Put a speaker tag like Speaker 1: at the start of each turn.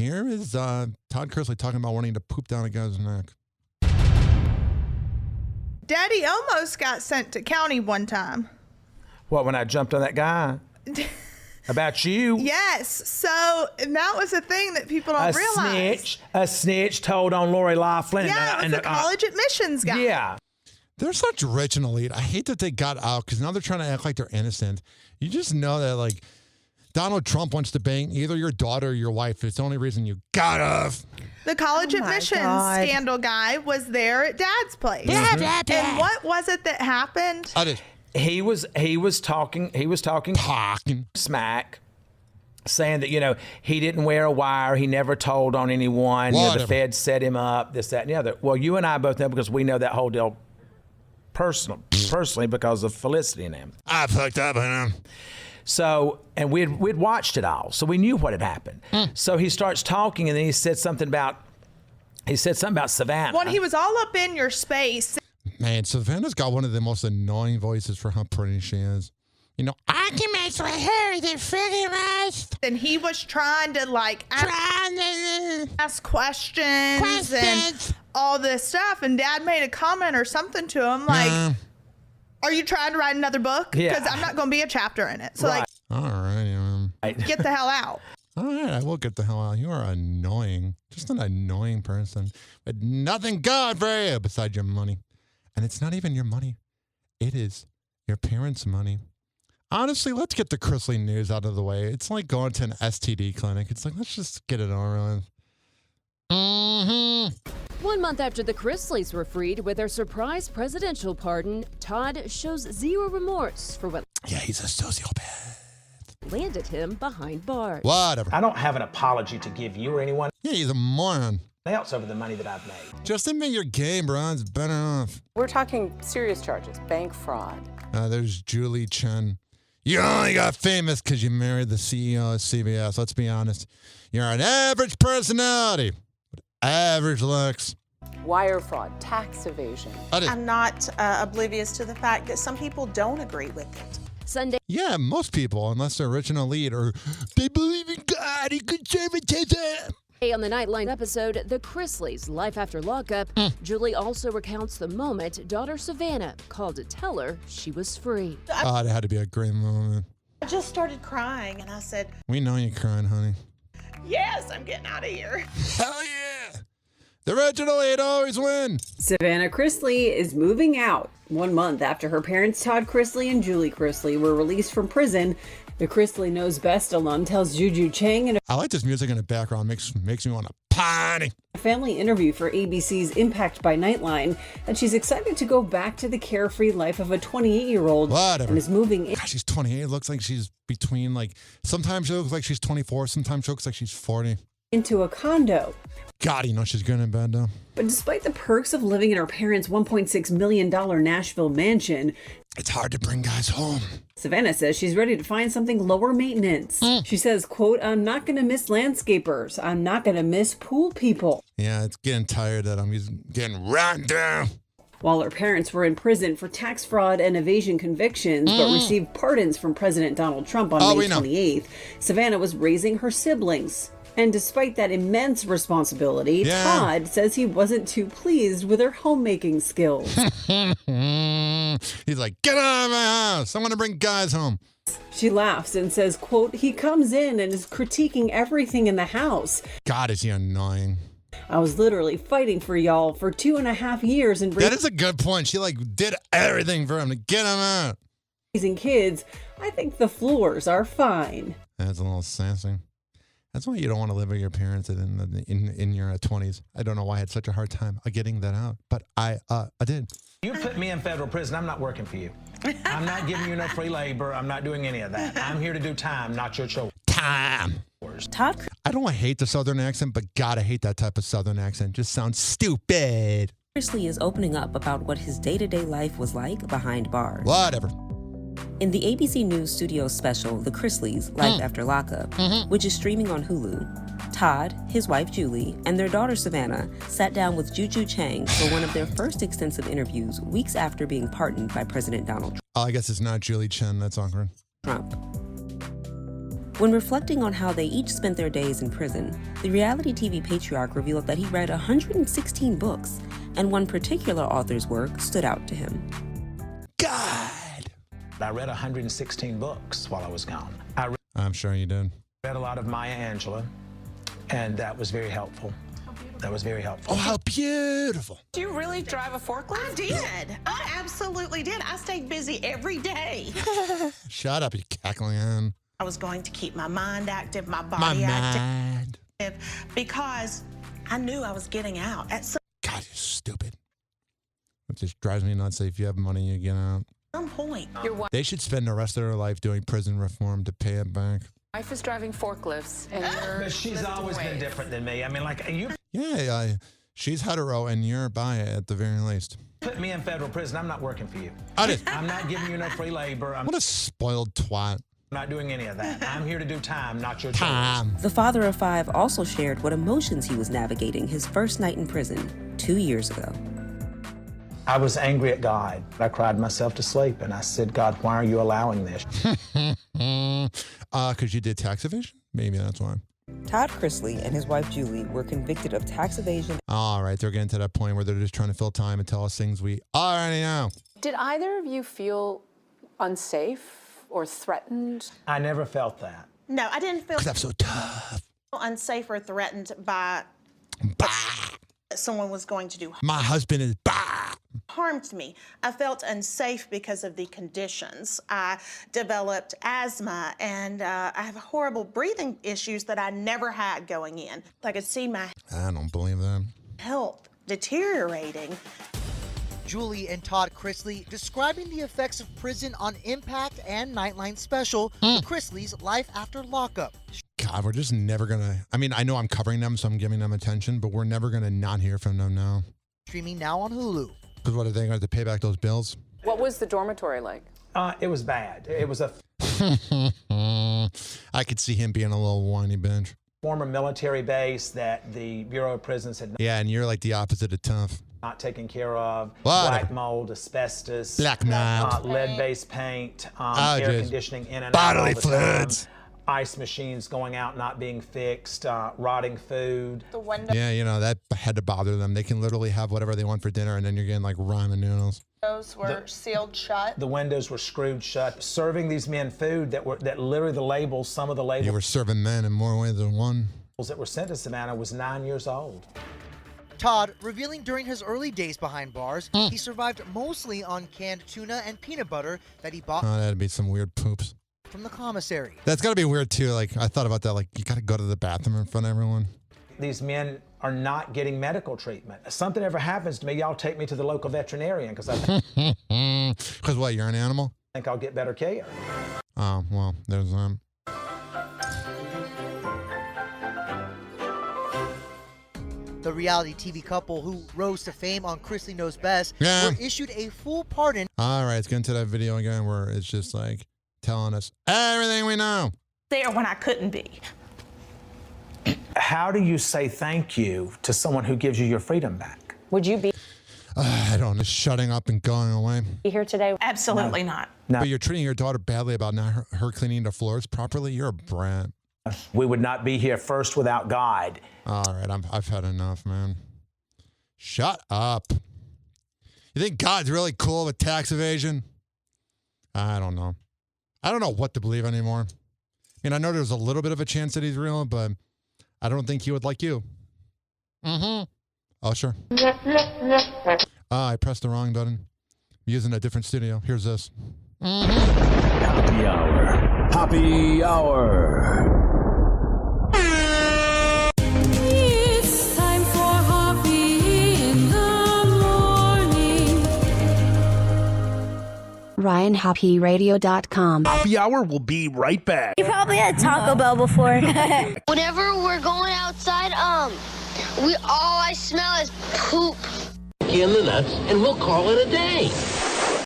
Speaker 1: Here is Todd Chrisley talking about wanting to poop down a guy's neck.
Speaker 2: Daddy almost got sent to county one time.
Speaker 3: What, when I jumped on that guy? About you?
Speaker 2: Yes. So, and that was a thing that people don't realize.
Speaker 3: A snitch told on Lori Loughlin.
Speaker 2: Yeah, it was a college admissions guy.
Speaker 3: Yeah.
Speaker 1: They're such rich and elite. I hate that they got out because now they're trying to act like they're innocent. You just know that, like, Donald Trump wants to bang either your daughter or your wife. It's the only reason you got off.
Speaker 2: The college admissions scandal guy was there at Dad's place. And what was it that happened?
Speaker 3: He was talking smack, saying that, he didn't wear a wire. He never told on anyone. The feds set him up, this, that, and the other. Well, you and I both know because we know that whole deal personally because of Felicity and him.
Speaker 1: I fucked up on him.
Speaker 3: So, and we'd watched it all, so we knew what had happened. So he starts talking, and then he said something about Savannah.
Speaker 2: When he was all up in your space.
Speaker 1: Man, Savannah's got one of the most annoying voices for how pretty she is. Arguments with her, they're freaking rest.
Speaker 2: And he was trying to, ask questions and all this stuff. And Dad made a comment or something to him like, are you trying to write another book? Because I'm not going to be a chapter in it. So,
Speaker 1: all right.
Speaker 2: Get the hell out.
Speaker 1: All right, I will get the hell out. You are annoying. Just an annoying person. But nothing good for you besides your money. And it's not even your money. It is your parents' money. Honestly, let's get the Chrisley news out of the way. It's like going to an STD clinic. It's like, let's just get it over with.
Speaker 4: 1 month after the Chrisleys were freed with their surprise presidential pardon, Todd shows zero remorse for what
Speaker 1: he's a sociopath.
Speaker 4: Landed him behind bars.
Speaker 1: Whatever.
Speaker 3: I don't have an apology to give you or anyone.
Speaker 1: Yeah, he's a moron.
Speaker 3: Else over the money that I've made.
Speaker 1: Just admit your game, bro. It's better off.
Speaker 5: We're talking serious charges, bank fraud.
Speaker 1: There's Julie Chen. You only got famous because you married the CEO of CBS. Let's be honest. You're an average personality with average looks.
Speaker 5: Wire fraud, tax evasion.
Speaker 6: I'm not oblivious to the fact that some people don't agree with it.
Speaker 4: Sunday.
Speaker 1: Yeah, most people, unless they're rich and elite or they believe in God and conservatism.
Speaker 4: On the Nightline episode, The Chrisleys, Life After Lockup, Julie also recounts the moment daughter Savannah called to tell her she was free.
Speaker 1: It had to be a great moment.
Speaker 6: I just started crying and I said,
Speaker 1: we know you're crying, honey.
Speaker 6: yes, I'm getting out of here.
Speaker 1: Hell yeah! The original eight always win.
Speaker 7: Savannah Chrisley is moving out 1 month after her parents Todd Chrisley and Julie Chrisley were released from prison. The Chrisley Knows Best alum tells Juju Chang in
Speaker 1: I like this music in the background. Makes me want to party.
Speaker 7: a family interview for ABC's Impact by Nightline that she's excited to go back to the carefree life of a 28-year-old and is moving in.
Speaker 1: God, she's 28. It looks like she's between, sometimes she looks like she's 24. Sometimes she looks like she's 40.
Speaker 7: Into a condo.
Speaker 1: God, she's good in bed, though.
Speaker 7: But despite the perks of living in her parents' $1.6 million Nashville mansion,
Speaker 1: it's hard to bring guys home.
Speaker 7: Savannah says she's ready to find something lower maintenance. She says, quote, I'm not going to miss landscapers. I'm not going to miss pool people.
Speaker 1: Yeah, it's getting tired that I'm getting run down.
Speaker 7: While her parents were in prison for tax fraud and evasion convictions, but received pardons from President Donald Trump on May 28th, Savannah was raising her siblings. And despite that immense responsibility, Todd says he wasn't too pleased with her homemaking skills.
Speaker 1: He's like, get out of my house. I want to bring guys home.
Speaker 7: She laughs and says, quote, he comes in and is critiquing everything in the house.
Speaker 1: God, is he annoying.
Speaker 7: I was literally fighting for y'all for 2.5 years. And
Speaker 1: that is a good point. She did everything for him to get him out.
Speaker 7: Raising kids, I think the floors are fine.
Speaker 1: That's a little sassy. That's why you don't want to live with your parents in your 20s. I don't know why I had such a hard time getting that out, but I did.
Speaker 3: You put me in federal prison, I'm not working for you. I'm not giving you no free labor. I'm not doing any of that. I'm here to do time, not your chores.
Speaker 1: Time.
Speaker 6: Todd?
Speaker 1: I don't hate the Southern accent, but God, I hate that type of Southern accent. Just sounds stupid.
Speaker 8: Chrisley is opening up about what his day-to-day life was like behind bars.
Speaker 1: Whatever.
Speaker 8: In the ABC News studio special, The Chrisleys, Life After Lockup, which is streaming on Hulu, Todd, his wife Julie, and their daughter Savannah sat down with Juju Chang for one of their first extensive interviews weeks after being pardoned by President Donald Trump.
Speaker 1: Oh, I guess it's not Julie Chen. That's awkward.
Speaker 8: When reflecting on how they each spent their days in prison, the reality TV patriarch revealed that he read 116 books, and one particular author's work stood out to him.
Speaker 1: God!
Speaker 3: I read 116 books while I was gone.
Speaker 1: I'm sure you did.
Speaker 3: Read a lot of Maya Angelou, and that was very helpful. That was very helpful.
Speaker 1: Oh, how beautiful.
Speaker 5: Do you really drive a forklift?
Speaker 6: I did. I absolutely did. I stayed busy every day.
Speaker 1: Shut up, you cackling hen.
Speaker 6: I was going to keep my mind active, my body active, because I knew I was getting out. At
Speaker 1: God, you're stupid. It just drives me nuts. If you have money, you get out.
Speaker 6: some point.
Speaker 1: They should spend the rest of their life doing prison reform to pay it back.
Speaker 5: Wife is driving forklifts, and
Speaker 3: But she's always been different than me. I mean, like, you
Speaker 1: Yeah, she's hetero and you're bi at the very least.
Speaker 3: put me in federal prison, I'm not working for you.
Speaker 1: I'm
Speaker 3: not giving you no free labor. I'm
Speaker 1: What a spoiled twat.
Speaker 3: not doing any of that. I'm here to do time, not your
Speaker 1: Time.
Speaker 8: The father of 5 also shared what emotions he was navigating his first night in prison 2 years ago.
Speaker 3: I was angry at God. I cried myself to sleep, and I said, God, why are you allowing this?
Speaker 1: Because you did tax evasion? Maybe that's why.
Speaker 8: Todd Chrisley and his wife Julie were convicted of tax evasion.
Speaker 1: All right, they're getting to that point where they're just trying to fill time and tell us things we already know.
Speaker 5: did either of you feel unsafe or threatened?
Speaker 3: I never felt that.
Speaker 6: No, I didn't feel
Speaker 1: Because I'm so tough.
Speaker 6: unsafe or threatened by
Speaker 1: Bah.
Speaker 6: someone was going to do
Speaker 1: My husband is bah.
Speaker 6: harm to me. I felt unsafe because of the conditions. I developed asthma, and I have horrible breathing issues that I never had going in. I could see my
Speaker 1: I don't believe that.
Speaker 6: health deteriorating.
Speaker 9: Julie and Todd Chrisley describing the effects of prison on Impact and Nightline special, The Chrisley's Life After Lockup.
Speaker 1: God, we're just never going to... I mean, I know I'm covering them, so I'm giving them attention, but we're never going to not hear from them now.
Speaker 9: Streaming now on Hulu.
Speaker 1: Because what, are they going to have to pay back those bills?
Speaker 5: What was the dormitory like?
Speaker 3: It was bad. It was a
Speaker 1: I could see him being a little whiny bitch.
Speaker 3: former military base that the Bureau of Prisons had
Speaker 1: Yeah, and you're like the opposite of tough.
Speaker 3: not taken care of.
Speaker 1: What?
Speaker 3: Black mold, asbestos,
Speaker 1: Black mold.
Speaker 3: lead-based paint,
Speaker 1: Oh,
Speaker 3: air
Speaker 1: jeez.
Speaker 3: conditioning in and
Speaker 1: Bodily
Speaker 3: out all the time,
Speaker 1: fluids.
Speaker 3: ice machines going out, not being fixed, rotting food.
Speaker 6: The windows
Speaker 1: Yeah, you know, that had to bother them. They can literally have whatever they want for dinner, and then you're getting like ramen noodles.
Speaker 6: were sealed shut.
Speaker 3: The windows were screwed shut. Serving these men food that literally the labels, some of the labels
Speaker 1: You were serving men in more ways than one.
Speaker 3: that were sent to Savannah was 9 years old.
Speaker 9: Todd revealing during his early days behind bars, he survived mostly on canned tuna and peanut butter that he bought
Speaker 1: Oh, that'd be some weird poops.
Speaker 9: from the commissary.
Speaker 1: That's got to be weird, too. Like, I thought about that. Like, you got to go to the bathroom in front of everyone.
Speaker 3: These men are not getting medical treatment. If something ever happens to me, y'all take me to the local veterinarian because I
Speaker 1: Because what, you're an animal?
Speaker 3: think I'll get better care.
Speaker 1: Oh, well, there's
Speaker 9: The reality TV couple who rose to fame on Chrisley Knows Best
Speaker 1: Yeah.
Speaker 9: were issued a full pardon.
Speaker 1: All right, let's get into that video again where it's just like telling us everything we know.
Speaker 6: There when I couldn't be.
Speaker 3: How do you say thank you to someone who gives you your freedom back?
Speaker 5: Would you be
Speaker 1: I don't know, shutting up and going away.
Speaker 5: here today?
Speaker 6: Absolutely not.
Speaker 1: But you're treating your daughter badly about not her cleaning the floors properly. You're a brat.
Speaker 3: We would not be here first without God.
Speaker 1: All right, I've had enough, man. Shut up. You think God's really cool with tax evasion? I don't know. I don't know what to believe anymore. I mean, I know there's a little bit of a chance that he's real, but I don't think he would like you. Mm-hmm. Oh, sure. I pressed the wrong button. I'm using a different studio. Here's this.
Speaker 10: Happy hour. Happy hour.
Speaker 11: It's time for Hoppe in the morning.
Speaker 12: RyanHappyRadio.com.
Speaker 10: Happy hour will be right back.
Speaker 12: You probably had Taco Bell before.
Speaker 13: Whenever we're going outside, all I smell is poop.
Speaker 14: In the nuts, and we'll call it a day.